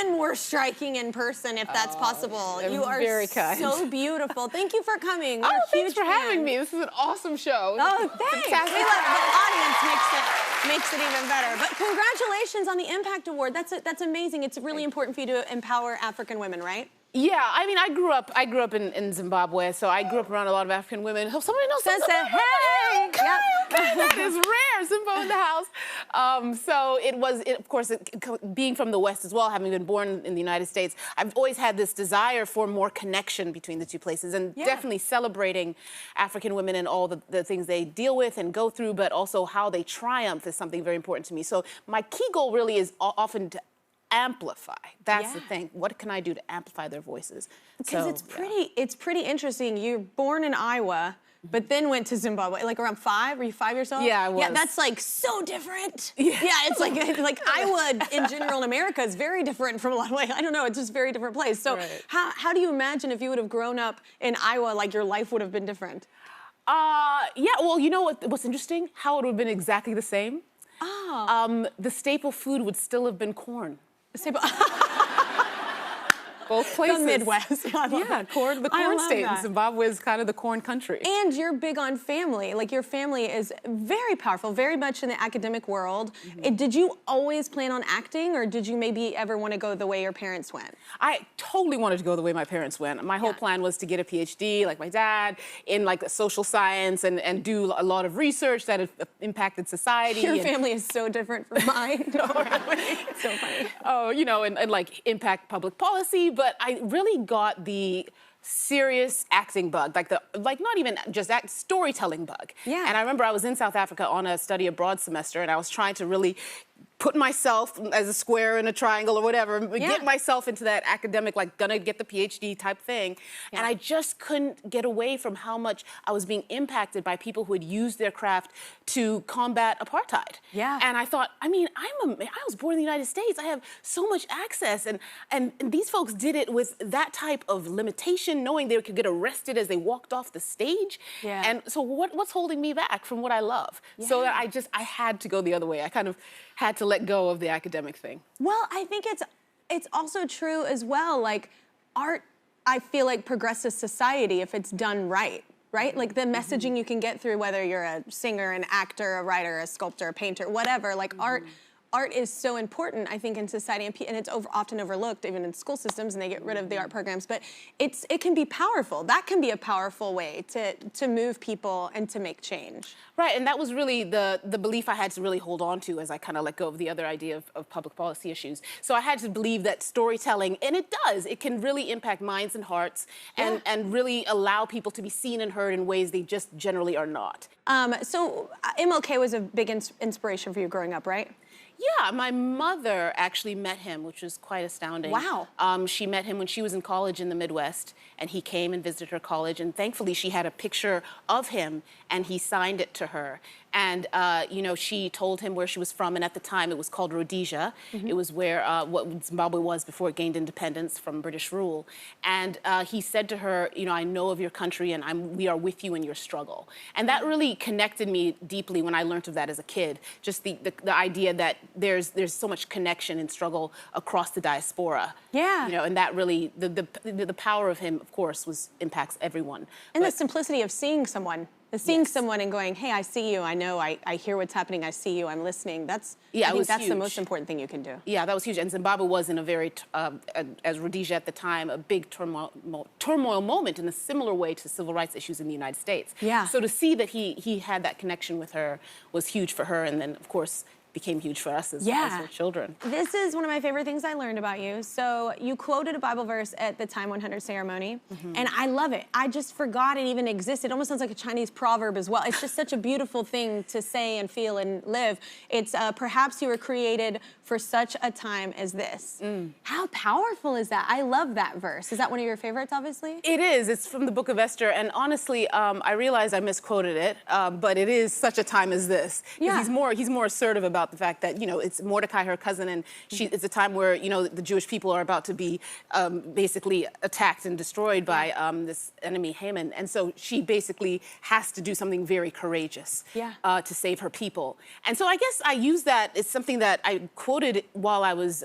even more striking in person, if that's possible. You are very kind. so beautiful. Thank you for coming. Oh, thanks for having me. This is an awesome show. Oh, thanks. Fantastic. We love the audience makes it even better. But congratulations on the Impact Award. That's amazing. It's really important for you to empower African women, right? Yeah, I mean, I grew up in Zimbabwe, so I grew up around a lot of African women. Oh, somebody knows Says something. Hey! Okay, Yep. okay, that is rare. Zimbo in the house. So of course, being from the West as well, having been born in the United States, I've always had this desire for more connection between the two places, and definitely celebrating African women and all the things they deal with and go through, but also how they triumph is something very important to me. So my key goal really is often to amplify. That's the thing. What can I do to amplify their voices? Because it's pretty interesting. You're born in Iowa, but then went to Zimbabwe, like around 5? Were you 5 years old? Yeah, I was. Yeah, that's like so different. Yeah, it's like Iowa in general in America is very different from a lot of ways. I don't know, it's just a very different place. So how do you imagine if you would have grown up in Iowa, like your life would have been different? Yeah, well, you know what's interesting? How it would have been exactly the same. Oh. The staple food would still have been corn. Both places. The Midwest. Yeah, corn, the corn state. That. Zimbabwe is kind of the corn country. And you're big on family. Like, your family is very powerful, very much in the academic world. Did you always plan on acting, or did you maybe ever want to go the way your parents went? I totally wanted to go the way my parents went. My whole plan was to get a PhD, like my dad, in like social science and do a lot of research that impacted society. Your family is so different from mine. It's so funny. Oh, you know, and like impact public policy. But I really got the serious acting bug, like not even just storytelling bug. Yeah. And I remember I was in South Africa on a study abroad semester, and I was trying to really put myself as a square in a triangle or whatever, get myself into that academic, like gonna get the PhD type thing. And I just couldn't get away from how much I was being impacted by people who had used their craft to combat apartheid. Yeah. And I thought, I mean, I was born in the United States. I have so much access. And these folks did it with that type of limitation, knowing they could get arrested as they walked off the stage. Yeah. And so what's holding me back from what I love? So that I had to go the other way. I kind of had to let go of the academic thing. Well, I think it's also true as well. Like, art, I feel like, progresses society if it's done right. Like the messaging you can get through, whether you're a singer, an actor, a writer, a sculptor, a painter, whatever. Like art is so important, I think, in society, and it's often overlooked, even in school systems, and they get rid of the art programs. But it can be powerful. That can be a powerful way to move people and to make change. Right, and that was really the belief I had to really hold on to as I kind of let go of the other idea of public policy issues. So I had to believe that storytelling, and it can really impact minds and hearts, and really allow people to be seen and heard in ways they just generally are not. So MLK was a big inspiration for you growing up, right? Yeah, my mother actually met him, which was quite astounding. Wow. She met him when she was in college in the Midwest, and he came and visited her college, and thankfully she had a picture of him, and he signed it to her. And, you know, she told him where she was from, and at the time it was called Rhodesia. It was where what Zimbabwe was before it gained independence from British rule. And he said to her, you know, I know of your country, and we are with you in your struggle. And that really connected me deeply when I learned of that as a kid. Just the idea that there's so much connection and struggle across the diaspora. Yeah. You know, and that really, the power of him, of course, impacts everyone. And the simplicity of seeing someone. Seeing someone and going, hey, I see you, I know, I hear what's happening, I see you, I'm listening. I think that's the most important thing you can do. Yeah, that was huge. And Zimbabwe was in a very, as Rhodesia at the time, a big turmoil moment in a similar way to civil rights issues in the United States. Yeah. So to see that he had that connection with her was huge for her, and then, of course, became huge for us as her children. This is one of my favorite things I learned about you. So you quoted a Bible verse at the Time 100 ceremony, and I love it. I just forgot it even existed. It almost sounds like a Chinese proverb as well. It's just such a beautiful thing to say and feel and live. It's perhaps you were created for such a time as this. How powerful is that? I love that verse. Is that one of your favorites, obviously? It is. It's from the book of Esther, and honestly, I realize I misquoted it, but it is such a time as this. Yeah. He's more assertive about the fact that, you know, it's Mordecai, her cousin, and it's a time where, you know, the Jewish people are about to be basically attacked and destroyed by this enemy, Haman. And so she basically has to do something very courageous to save her people. And so I guess I use that. It's something that I quoted while I was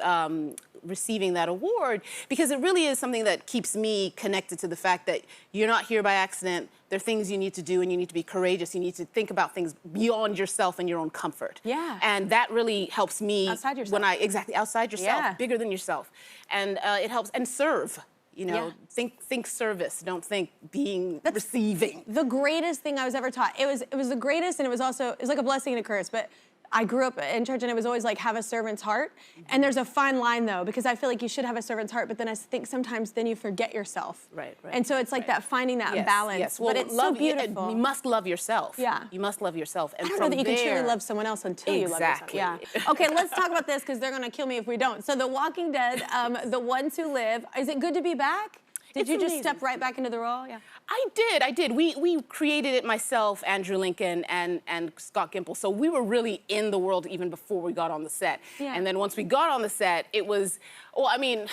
receiving that award, because it really is something that keeps me connected to the fact that you're not here by accident. There are things you need to do, and you need to be courageous. You need to think about things beyond yourself and your own comfort. Yeah. And that really helps me. Outside yourself. Exactly, outside yourself, Yeah. bigger than yourself. And it helps, and serve. You know, think service. Don't think being receiving. The greatest thing I was ever taught. It was the greatest, and it was like a blessing and a curse. But I grew up in church, and it was always like, have a servant's heart. And there's a fine line, though, because I feel like you should have a servant's heart, but then I think sometimes then you forget yourself. Right. And so it's like that finding that balance. Yes. Well, but it's so beautiful. You must love yourself. Yeah. You must love yourself. And I don't know that you can truly love someone else until you love yourself. Yeah. Okay, let's talk about this, because they're going to kill me if we don't. So The Walking Dead, The Ones Who Live. Is it good to be back? Did you just step right back into the role? Yeah. I did. We created it, myself, Andrew Lincoln, and Scott Gimple. So we were really in the world even before we got on the set. Yeah. And then once we got on the set, it was, well, I mean,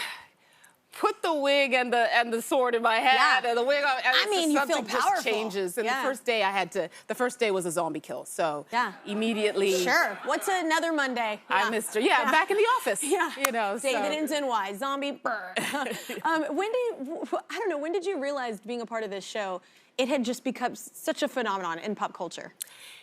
put the wig and the sword in my head and the wig on. And I mean, you feel just powerful. changes. And the first day was a zombie kill. So immediately. Sure. What's another Monday? I missed her. Yeah, back in the office. Yeah. You know. David and Zinwai, zombie burr. When did you realize being a part of this show, it had just become such a phenomenon in pop culture?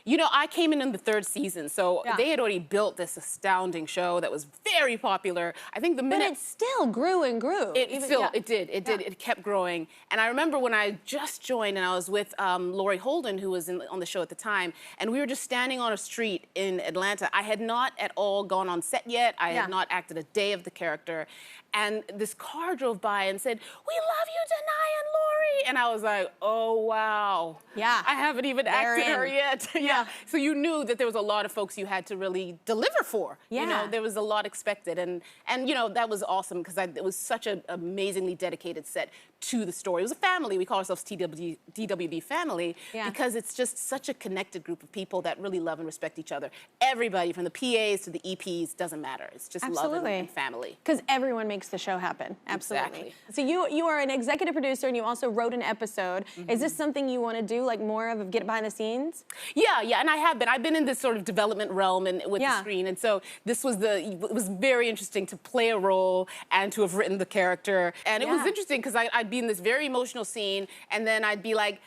You know, I came in the third season, so they had already built this astounding show that was very popular. I think the minute... But it still grew and grew. It did. It kept growing. And I remember when I just joined, and I was with Laurie Holden, who was on the show at the time, and we were just standing on a street in Atlanta. I had not at all gone on set yet. I had not acted a day of the character. And this car drove by and said, "We love you, Danai and Laurie." And I was like, oh, wow. Yeah. I haven't even acted her yet. Yeah. So you knew that there was a lot of folks you had to really deliver for. Yeah. You know, there was a lot expected. And you know, that was awesome, because it was such an amazingly dedicated set to the story. It was a family. We call ourselves DWD family because it's just such a connected group of people that really love and respect each other. Everybody, from the PAs to the EPs, doesn't matter. It's just love and family. Because everyone makes the show happen. Absolutely. Exactly. So you are an executive producer, and you also wrote an episode. Is this something you want to do, like more of get behind the scenes? Yeah, and I have been. I've been in this sort of development realm and with the screen, and so it was very interesting to play a role and to have written the character. And it was interesting because I'd be in this very emotional scene, and then I'd be like,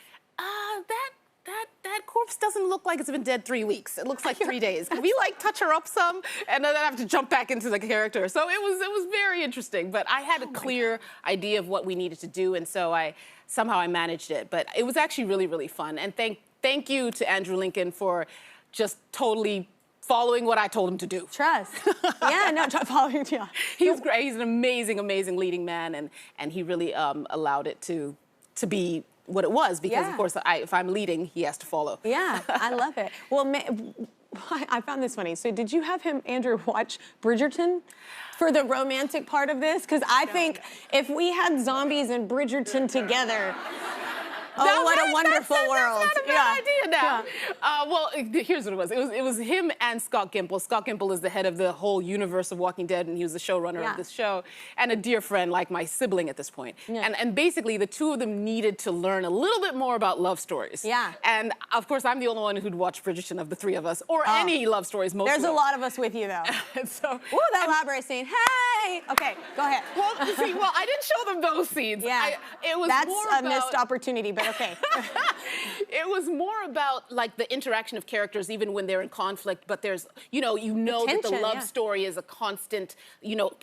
that corpse doesn't look like it's been dead 3 weeks. It looks like 3 days. Can we like touch her up some? And then I have to jump back into the character. So it was very interesting. But I had a clear idea of what we needed to do, and so somehow I managed it. But it was actually really, really fun. And thank you to Andrew Lincoln for just totally following what I told him to do. Trust. Following. Yeah. He's great. He's an amazing, amazing leading man, and he really allowed it to be what it was, because of course if I'm leading, he has to follow. Yeah, I love it. Well, I found this funny. So did you have Andrew, watch Bridgerton for the romantic part of this? Because I think if we had zombies and Bridgerton together, what a wonderful world. That's not a bad idea now. Well, here's what it was. It was him and Scott Gimple. Scott Gimple is the head of the whole universe of Walking Dead, and he was the showrunner of this show, and a dear friend, like my sibling at this point. And basically, the two of them needed to learn a little bit more about love stories. Yeah. And of course, I'm the only one who'd watched Bridgerton of the three of us, or any love stories. There's a lot of us with you, though. That library scene. Hey! Okay, go ahead. Well, I didn't show them those scenes. Yeah. That's a missed opportunity, but okay. It was more about like the interaction of characters, even when they're in conflict, but there's, that the love story is a constant,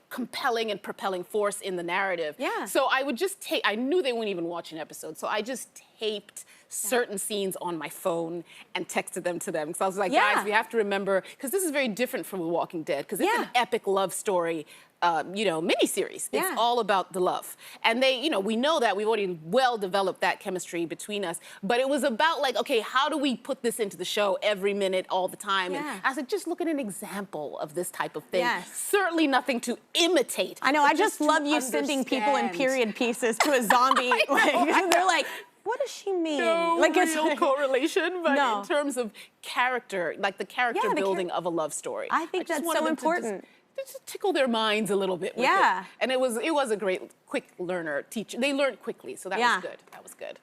compelling and propelling force in the narrative. Yeah. So I would just I knew they wouldn't even watch an episode, so I just taped certain scenes on my phone and texted them to them. Because I was like, guys, we have to remember, because this is very different from The Walking Dead, because it's an epic love story, miniseries. It's all about the love. And we know that. We've already well developed that chemistry between us. But it was about like, okay, how do we put this into the show every minute, all the time? And I was like, just look at an example of this type of thing. Certainly nothing to imitate. I know, I just love you sending people in period pieces to a zombie. They're like, what does she mean? No real correlation, but in terms of character, like the character building of a love story. I think that's so important. Just tickle their minds a little bit with it. And it was a great, quick learner teacher. They learned quickly, so that was good. That was good.